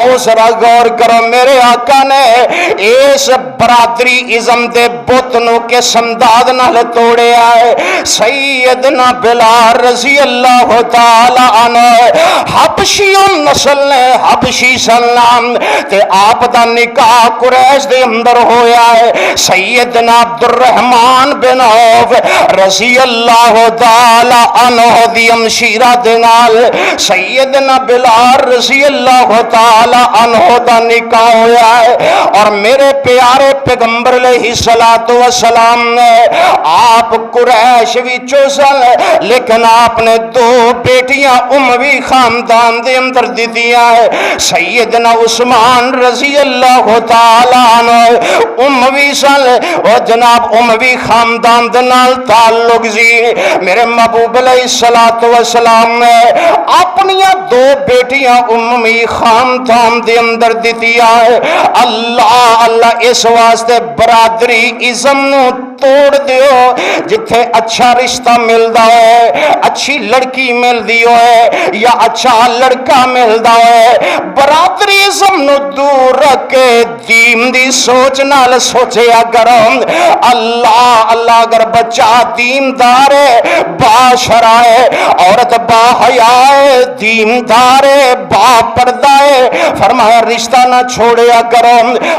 आओ जरा गौर करो, मेरे आका ने इस बरादरी इज़म दे बुत नूं किस अंदाज नाल तोड़िया है। सैयदना बिलाल रज़ी अल्लाह तआला अन्हु हबशी नस्ल ने, हबशी सलाम ते आप दा निकाह कुरैश दे अंदर होया है। सैयदना अब्दुर्रहमान बिन औफ रज़ी अल्लाह तआला अन्हु दी अमशीरा दे नाल सैयदना बिलाल रज़ी अल्लाह तआला अन्हु दा निकाह होया है। और मेरे प्यारे पैगंबर अलैहिस्सलातु वस्सलाम ने आप कुरैश विचों सन, लेकिन आपने दो बेटियां उमवी खानदान दे अंदर दितियां है। सैयदना उस्मान रज़ी अल्लाह तआला अन्हु उमवी सन, और जनाब उमवी खानदान दे नाल ताल्लुक सी। मेरे महबूब अलैहिस्सलातु वस्सलाम ने अपनियां दो बेटियां उमवी खानदान दे अंदर दितियां है। अल्लाह अल्लाह इस वास्ते बरादरी इज़म नूं तोड़ दियो, जिथे अच्छा रिश्ता मिलता है, अच्छी लड़की मिलती है या अच्छा लड़का मिलता है, बरादरी इज़म नूं दूर रख के दीन दी सोच नाल सोचिया करो। अल्लाह अल्लाह अगर बच्चा दीनदार है, बाशरा है, औरत बाहया है, दीनदार है, बा पर्दा है, फरमाया रिश्ता ना छोड़िया करो।